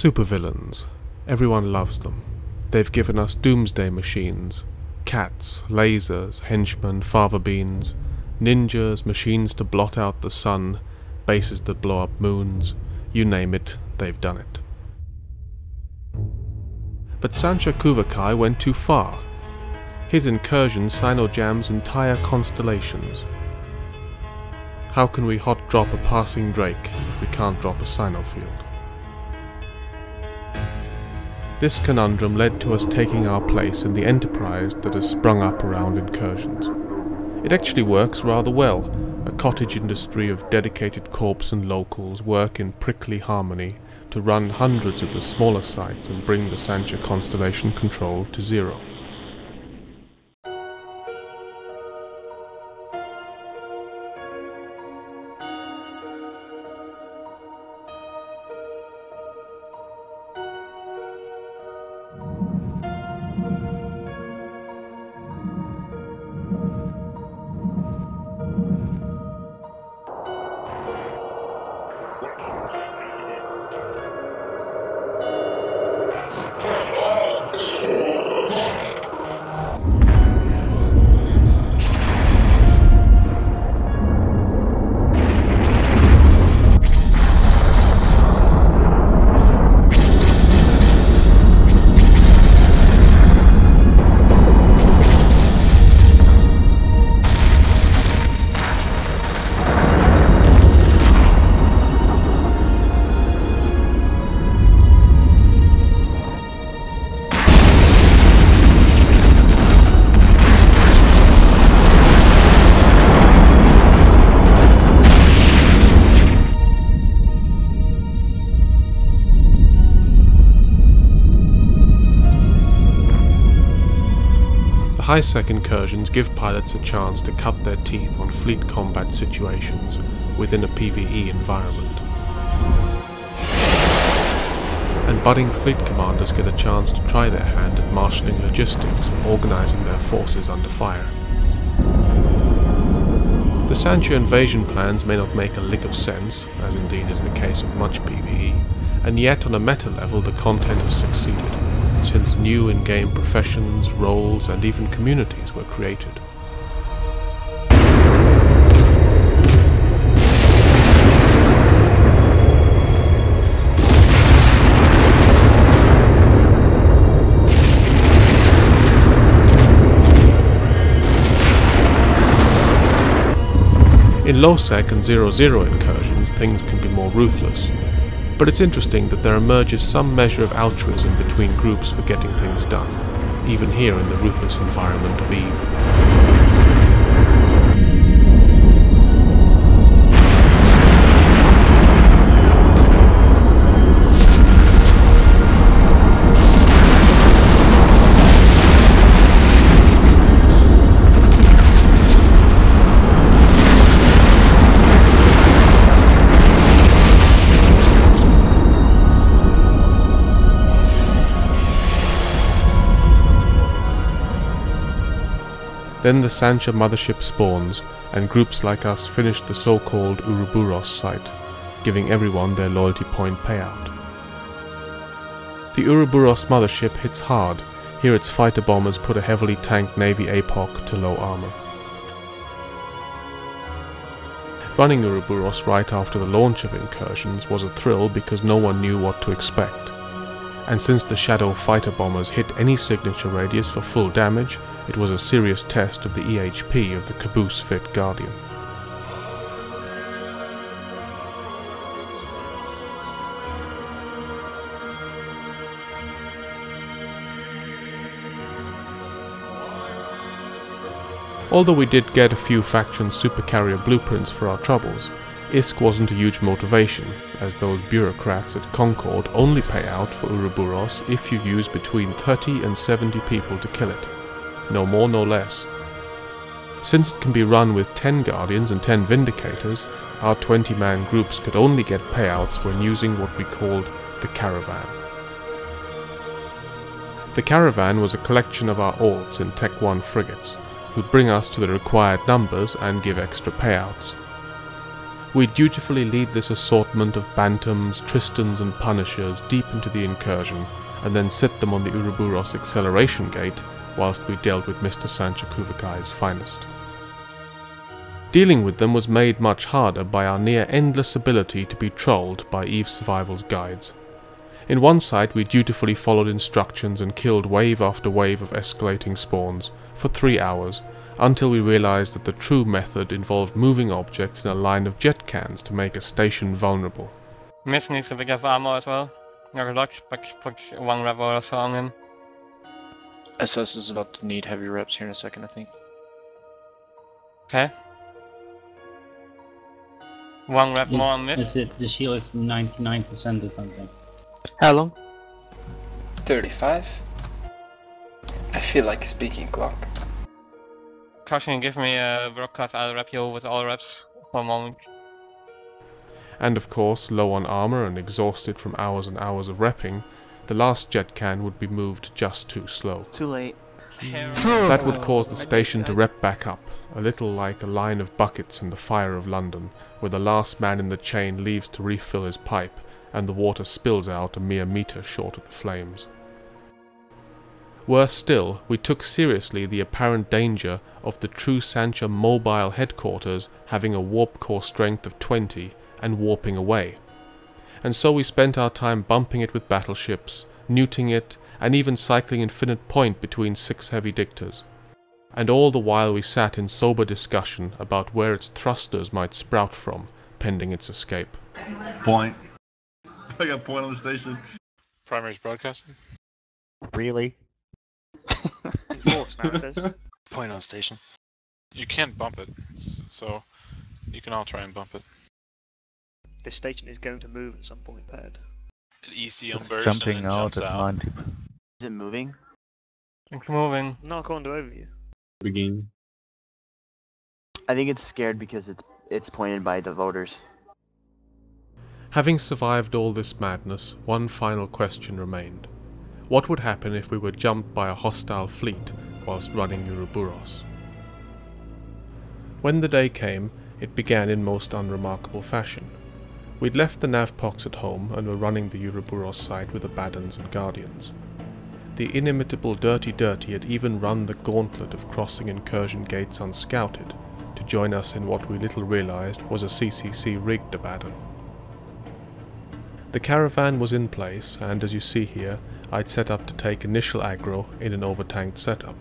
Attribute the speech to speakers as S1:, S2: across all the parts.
S1: Supervillains. Everyone loves them. They've given us doomsday machines, cats, lasers, henchmen, fava beans, ninjas, machines to blot out the sun, bases that blow up moons. You name it, they've done it. But Sancha Kuvakai went too far. His incursion sino-jams entire constellations. How can we hot drop a passing Drake if we can't drop a sino field? This conundrum led to us taking our place in the enterprise that has sprung up around incursions. It actually works rather well. A cottage industry of dedicated corps and locals work in prickly harmony to run hundreds of the smaller sites and bring the Sancha constellation control to zero. High-sec incursions give pilots a chance to cut their teeth on fleet combat situations within a PvE environment. And budding fleet commanders get a chance to try their hand at marshalling logistics and organizing their forces under fire. The Sancha invasion plans may not make a lick of sense, as indeed is the case of much PvE, and yet on a meta level the content has succeeded, since new in-game professions, roles, and even communities were created. In low-sec and 0-0 incursions, things can be more ruthless. But it's interesting that there emerges some measure of altruism between groups for getting things done, even here in the ruthless environment of Eve. Then the Sancha mothership spawns, and groups like us finish the so-called Ouroboros site, giving everyone their loyalty point payout. The Ouroboros mothership hits hard. Here its fighter bombers put a heavily tanked Navy APOC to low armor. Running Ouroboros right after the launch of incursions was a thrill because no one knew what to expect. And since the Shadow fighter bombers hit any signature radius for full damage, it was a serious test of the EHP of the caboose-fit Guardian. Although we did get a few faction supercarrier blueprints for our troubles, ISK wasn't a huge motivation, as those bureaucrats at Concord only pay out for Ouroboros if you use between 30 and 70 people to kill it. No more, no less. Since it can be run with 10 Guardians and 10 Vindicators, our 20-man groups could only get payouts when using what we called the Caravan. The Caravan was a collection of our alts in Tech 1 frigates, who'd bring us to the required numbers and give extra payouts. We dutifully lead this assortment of Bantams, Tristans and Punishers deep into the incursion, and then sit them on the Ouroboros acceleration gate whilst we dealt with Mr. Sancho Kuvakai's finest. Dealing with them was made much harder by our near-endless ability to be trolled by EVE Survival's guides. In one site we dutifully followed instructions and killed wave after wave of escalating spawns for 3 hours, until we realized that the true method involved moving objects in a line of jet cans to make a station vulnerable.
S2: Miss needs a bit of ammo as well. Good luck, put 1 rep or so on him.
S3: SS is about to need heavy reps here in a second, I think.
S2: Okay. 1 rep more on Miss.
S4: Is it the shield is 99% or something?
S3: How long?
S5: 35. I feel like speaking clock.
S2: Caution, give me a broadcast, I'll rep you with all reps for a moment.
S1: And of course, low on armor and exhausted from hours and hours of repping, the last jet can would be moved just too slow.
S6: Too late.
S1: That would cause the station to rep back up, a little like a line of buckets in the fire of London, where the last man in the chain leaves to refill his pipe, and the water spills out a mere meter short of the flames. Worse still, we took seriously the apparent danger of the true Sancha mobile headquarters having a warp core strength of 20 and warping away. And so we spent our time bumping it with battleships, neuting it, and even cycling Infinite Point between 6 heavy dictors. And all the while we sat in sober discussion about where its thrusters might sprout from, pending its escape.
S7: Point. I got point on the station.
S8: Primary's broadcasting.
S6: Really?
S3: Force now it is.
S8: Point on station. You can't bump it, so you can all try and bump it.
S3: This station is going to move at some point, Pad.
S8: An ECM burst
S6: Jumping
S8: and then
S6: out
S8: jumps
S6: at
S8: out.
S6: 90. Is it moving?
S2: It's moving.
S3: No, according to overview.
S9: Begin.
S6: I think it's scared because it's pointed by the voters.
S1: Having survived all this madness, one final question remained. What would happen if we were jumped by a hostile fleet whilst running Ouroboros? When the day came, it began in most unremarkable fashion. We'd left the Navpox at home and were running the Ouroboros site with the Badans and Guardians. The inimitable Dirty Dirty had even run the gauntlet of crossing incursion gates unscouted to join us in what we little realized was a CCC-rigged Abaddon. The caravan was in place, and as you see here, I'd set up to take initial aggro in an overtanked setup.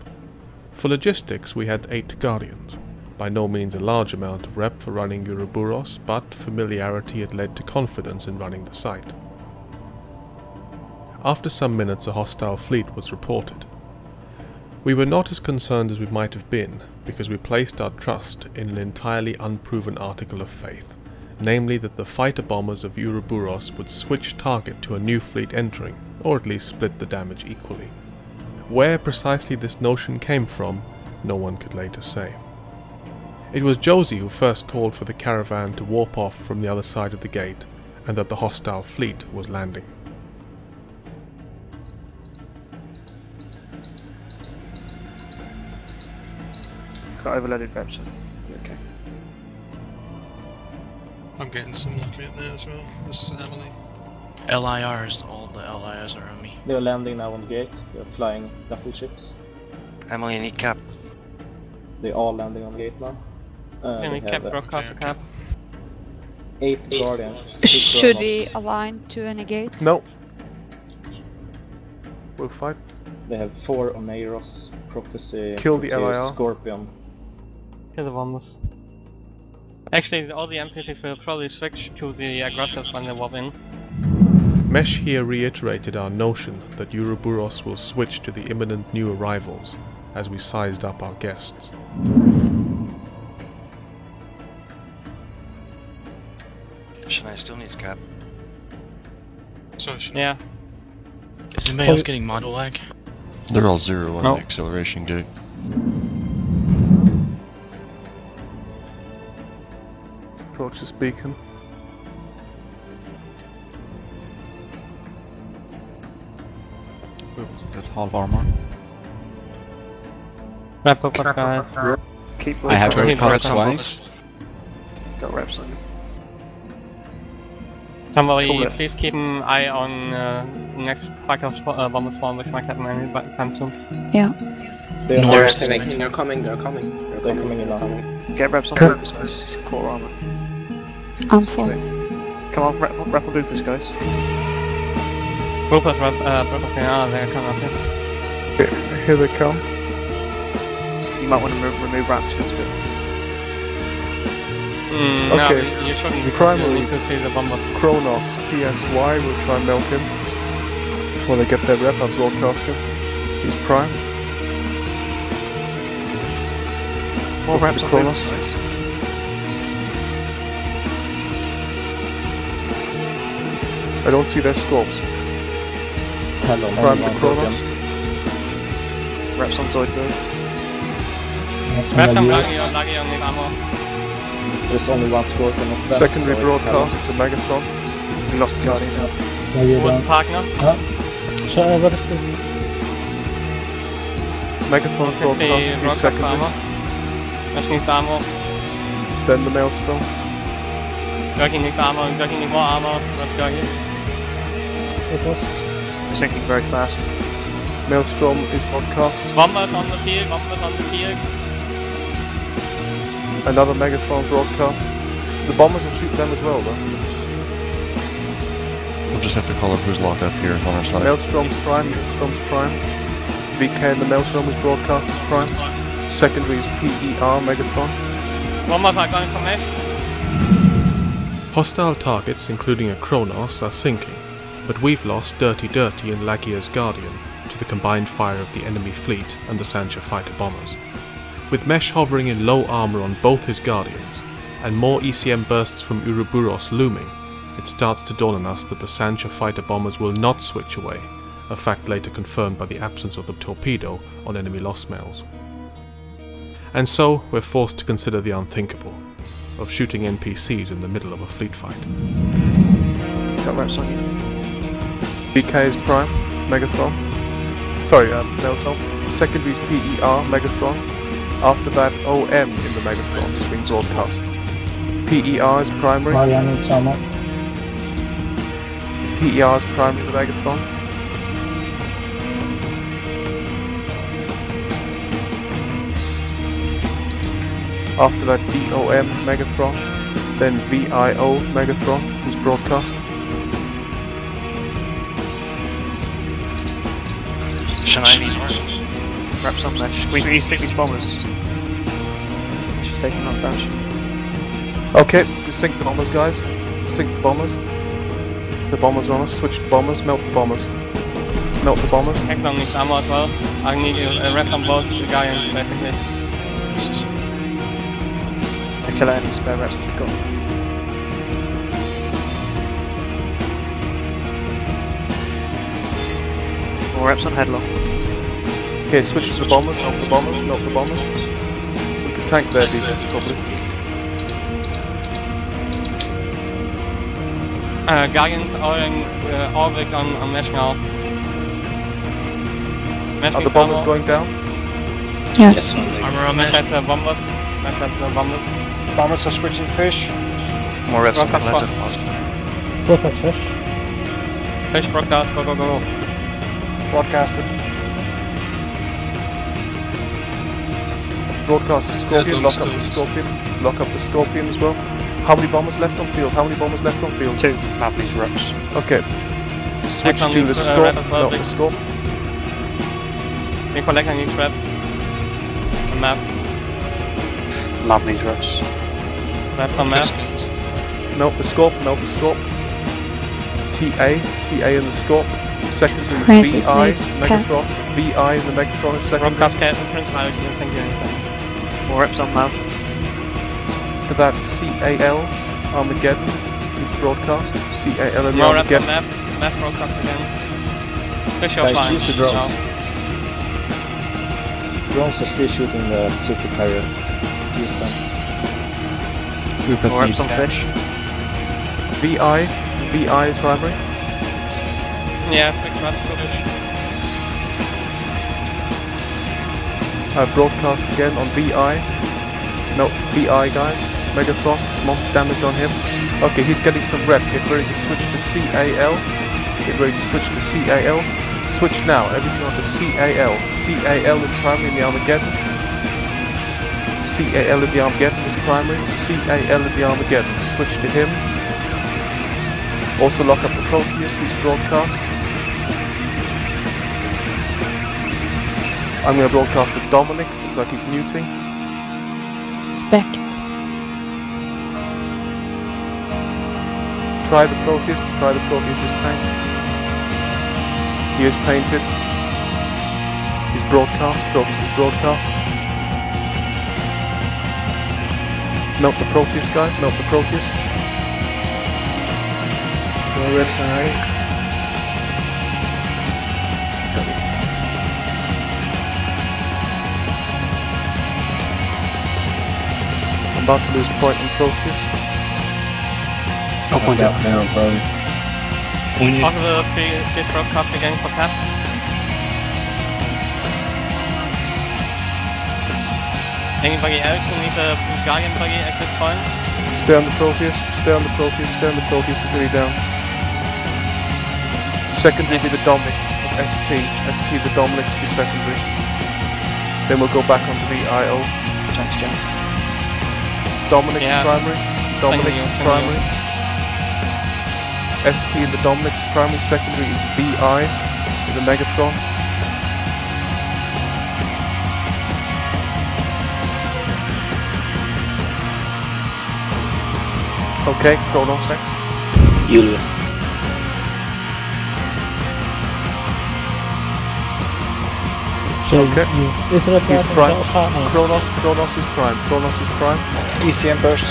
S1: For logistics we had 8 Guardians, by no means a large amount of rep for running Ouroboros, but familiarity had led to confidence in running the site. After some minutes a hostile fleet was reported. We were not as concerned as we might have been, because we placed our trust in an entirely unproven article of faith, namely that the fighter bombers of Ouroboros would switch target to a new fleet entering, or at least split the damage equally. Where precisely this notion came from, no one could later say. It was Josie who first called for the caravan to warp off from the other side of the gate, and that the hostile fleet was landing.
S3: Got overloaded reps. Okay.
S10: I'm getting some luck in there as well. This is Emily.
S11: LIRs, all the LIRs are on me.
S9: They're landing now on the gate. They're flying battleships.
S11: Emily, I need cap.
S9: They're all landing on the gate now.
S2: Any cap, broadcast cap.
S9: 8 Guardians.
S12: Should we align to any gate?
S1: No. We'll fight.
S9: They have 4 Oneiros, Prophecy,
S1: Kill the
S9: Proteus,
S1: LIR.
S9: Scorpion.
S2: Kill the bombers. Actually, all the NPCs will probably switch to the aggressors when they warp in.
S1: Mesh here reiterated our notion that Ouroboros will switch to the imminent new arrivals, as we sized up our guests.
S11: Shania still needs cap.
S10: So should
S2: Yeah.
S11: Is anybody else getting model lag?
S13: They're all 0 on
S1: No.
S13: the acceleration gate.
S1: Approach this beacon.
S6: Oops, that's half armor.
S2: Wrap up, guys.
S3: Keep
S6: I have
S3: reps
S6: very
S3: on
S6: twice.
S3: Got reps on you.
S2: Somebody,
S9: Cool.
S2: please keep an eye on next pack of bomber spawn, which might happen anytime soon.
S12: Yeah.
S9: They're
S11: North.
S9: coming.
S5: They're coming. They're coming.
S9: They're coming in now.
S14: Get reps on Bloopers, guys. Core armor.
S12: I'm full.
S14: Come on, rep on Bloopers, guys.
S2: Bloopers, they're coming up here.
S7: Here they come.
S14: You might want to remove Ransford's bit.
S2: No,
S7: Okay.
S2: you shouldn't.
S7: Primary.
S2: You need to see the bombers.
S7: Kronos, PSY, will try and melt him. Before they get their rep, I'll broadcast him. He's prime.
S14: More
S7: Go for
S14: reps
S7: the
S14: on
S7: Kronos.
S14: Bloopers, guys.
S7: I don't see their scopes.
S9: Hello,
S7: Prime the Kronos.
S14: Reps on Zoidberg.
S2: Perhaps I'm lucky on the ammo.
S9: There's only one scorpion of them.
S7: Secondary
S9: so
S7: broadcast, it's a Megatron.
S14: We lost a Guardian.
S2: Wooden partner.
S7: Megatron's broadcast, he's secondary.
S2: Misschien niet ammo.
S7: Then the Maelstrom.
S2: Jackie needs ammo, Jackie needs more ammo. That's Jackie.
S14: We're sinking very fast.
S7: Maelstrom is broadcast.
S2: Bombers on the field, bombers on the field.
S7: Another Megatron broadcast. The bombers will shoot them as well, though.
S13: We'll just have to call up who's locked up here on our side.
S7: Maelstrom's prime, Maelstrom's prime. VK and the Maelstrom is broadcast as prime. Secondary is PER Megatron.
S2: Bombers are going for me.
S1: Hostile targets, including a Kronos, are sinking, but we've lost Dirty Dirty and Lagia's Guardian to the combined fire of the enemy fleet and the Sancha fighter bombers. With Mesh hovering in low armor on both his Guardians, and more ECM bursts from Ouroboros looming, it starts to dawn on us that the Sancha fighter bombers will not switch away, a fact later confirmed by the absence of the torpedo on enemy lost mails. And so, we're forced to consider the unthinkable, of shooting NPCs in the middle of a fleet fight.
S14: Got reps on you.
S7: VK is prime, Megatron. Sorry, Maelstrom. Secondary is PER Megatron. After that, OM in the Megatron is being broadcast. PER is primary. PER is primary in the Megatron. After that, DOM Megatron. Then VIO Megatron is broadcast.
S11: Shania needs more.
S14: Reps on Mesh. We need to sink these bombers. She's taking knocked down.
S7: Okay, we sink the bombers, guys. Sink the bombers. The bombers are on us. Switch to bombers. Melt the bombers. Melt the bombers.
S2: Hecklon needs ammo as well. I need a rep on both the Guardians, basically.
S14: I kill any spare reps if you've got. More reps on Headlock.
S7: Okay, switch to the bombers. Melt the bombers. Melt the bombers. We can tank their defense probably.
S2: Guardians are all big on Mesh now. Mesh
S7: Are the
S2: needs
S7: bombers
S2: ammo.
S7: going down?
S12: Yes.
S11: Armor on
S2: Mesh
S11: Mesh.
S2: has bombers. Mesh has bombers.
S14: Bombers are switching fish.
S11: More reps on
S2: Broadcast
S11: Atlanta.
S2: Fish broadcast, go go go.
S14: Broadcasted.
S7: Broadcast the Scorpion.
S10: Yeah,
S7: Lock up
S10: still
S7: the
S10: is.
S7: Scorpion. Lock up the Scorpion as well. How many bombers left on field? How many bombers left on field?
S14: 2.
S3: Map needs reps.
S7: Okay. Switch
S2: Hecklon
S7: to the
S2: needs,
S7: Scorp.
S2: rep as well,
S7: Melt
S2: big.
S7: the Scorp.
S2: Nicoletta needs reps. On map.
S3: Map needs reps.
S2: Reps on map.
S10: This guys.
S7: Melt the Scorp. Melt the Scorp. TA in the Scorp. Secondary
S12: Princess
S7: VI
S12: needs
S7: Megatron. VI in the Megatron is secondary.
S2: Broadcast cat entrance, I don't think anything.
S14: More reps on Mav.
S7: To that CAL Armageddon is broadcast. CAL and
S2: More reps on
S7: Armageddon.
S2: map. Map broadcast again. Fish are
S9: Guys,
S2: flying.
S9: use the drones.
S2: now.
S9: Drones are still shooting the super carrier. Use them.
S14: More reps on fish.
S7: VI is primary.
S2: Yeah, 6 reps for fish.
S7: Broadcast again on VI. No, VI guys. Megathron, come on, damage on him. Okay, he's getting some rep. Get ready to switch to CAL. Get ready to switch to CAL. Switch now, everything on to CAL. CAL is primary in the Armageddon. CAL in the Armageddon is primary. CAL in the Armageddon. Switch to him. Also lock up the Proteus, who's broadcast. I'm going to broadcast the Dominix, looks like he's muting.
S12: Spect.
S7: Try the Proteus this tank. He is painted. He's broadcast, Proteus is broadcast. Melt the Proteus, guys, melt the Proteus.
S9: No reps already.
S7: I'm about to lose point in Proteus.
S9: I'll point out now, bro.
S2: After the free broadcast again for Cap. Anybody else who needs a Guardian buggy at this point?
S7: Stay on the Proteus, stay on the Proteus, stay on the Proteus, it's really down. Secondary will be the Dominix, SP the Dominix will be secondary. Then we'll go back onto the IO. Dominix is primary, Dominix is primary. SP in the Dominix is primary, secondary is VI with the Megatron. Okay, Chronos next.
S9: Julius.
S7: Okay.
S11: Is it
S7: He's prime. Chronos is prime. Chronos is prime.
S9: ECM burst.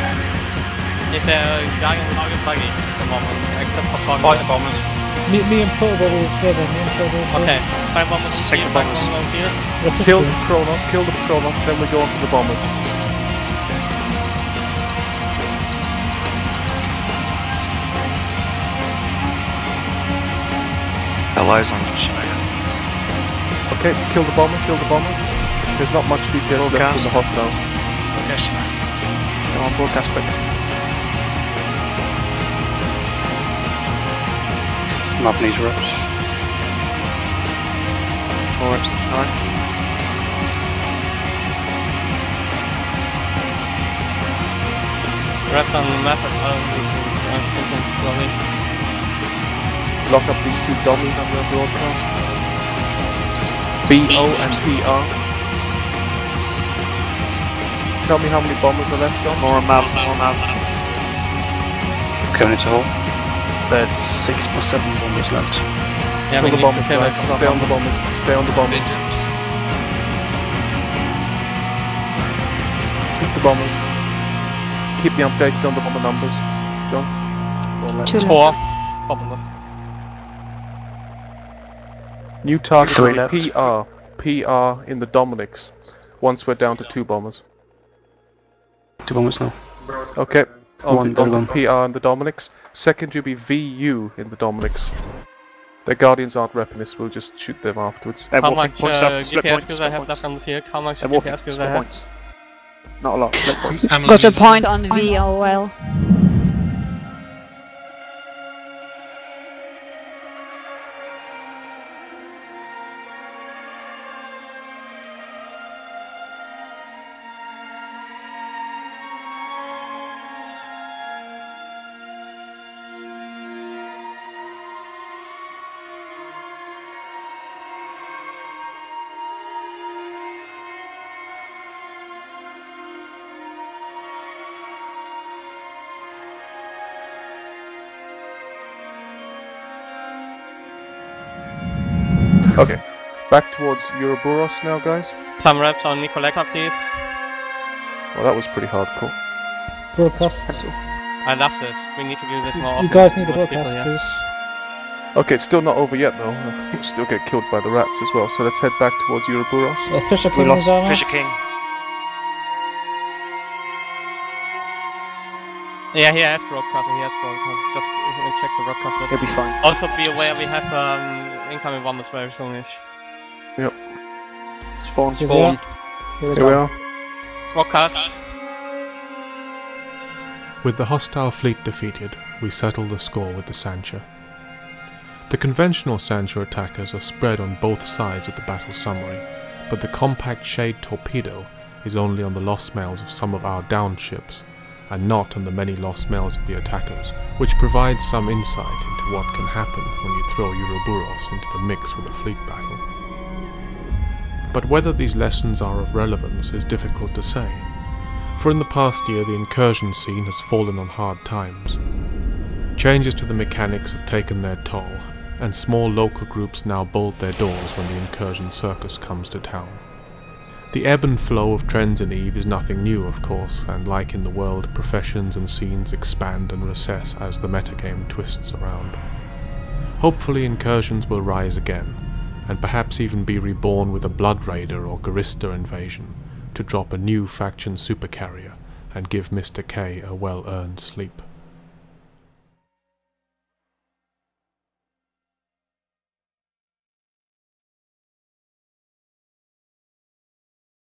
S2: Is there a Guardian buggy at the moment, except for
S11: Five bombers. Me and Pro will further.
S2: Okay, 5 bombers here, 5 bombers here.
S7: Kill the Chronos, then we go on to the bombers.
S11: Allies on China.
S7: Okay, kill the bombers. There's not much DPS left in the hostile.
S11: Yes.
S7: Come on, broadcast quick.
S9: Map needs reps.
S14: More reps tonight.
S2: Reps on the map
S7: Lock up these two dummies on the broadcast. BO and PR. Tell me how many bombers are left, John?
S14: More map.
S9: Coming into hole.
S14: There's 6 or 7 bombers left.
S2: Yeah,
S7: Kill the bombers, guys. Stay on the bombers. Stay on the bombers. Shoot the bombers. Keep me updated on the bomber numbers, John.
S2: 4 bombers.
S7: New target will be PR in the Dominix. Once we're down to 2 bombers.
S9: 2 bombers now.
S7: Okay, on to
S9: one.
S7: PR in the Dominix. Second will be VU in the Dominix. Their Guardians aren't repping this, we'll just shoot them afterwards.
S2: How much DPS skills I have left on the field? How much DPS skills I have?
S14: Points. Not a lot, split points.
S12: Got a point on VOL.
S7: Okay, back towards Ouroboros now, guys.
S2: Some reps on Nicoleta, please.
S7: Well, that was pretty hardcore.
S11: Broadcast.
S2: I love this. We need to do this more often.
S11: You guys need the broadcast, please.
S7: Okay, it's still not over yet though. You still get killed by the rats as well, so let's head back towards Ouroboros.
S11: Fisher King is down.
S14: Fisher King.
S2: Yeah, he has broadcast. Just check the broadcast.
S14: He'll be fine.
S2: Also be aware we have incoming bombers very soonish.
S7: Yep.
S14: Spawn.
S11: Here we are.
S7: Here we are.
S2: Broadcast.
S1: With the hostile fleet defeated, we settle the score with the Sancha. The conventional Sancha attackers are spread on both sides of the battle summary, but the compact shade torpedo is only on the lost mails of some of our downed ships, and not on the many lost mails of the attackers, which provides some insight into what can happen when you throw Ouroboros into the mix with a fleet battle. But whether these lessons are of relevance is difficult to say, for in the past year the incursion scene has fallen on hard times. Changes to the mechanics have taken their toll, and small local groups now bolt their doors when the incursion circus comes to town. The ebb and flow of trends in EVE is nothing new, of course, and like in the world, professions and scenes expand and recess as the metagame twists around. Hopefully incursions will rise again, and perhaps even be reborn with a Blood Raider or Garista invasion, to drop a new faction supercarrier and give Mr. K a well-earned sleep.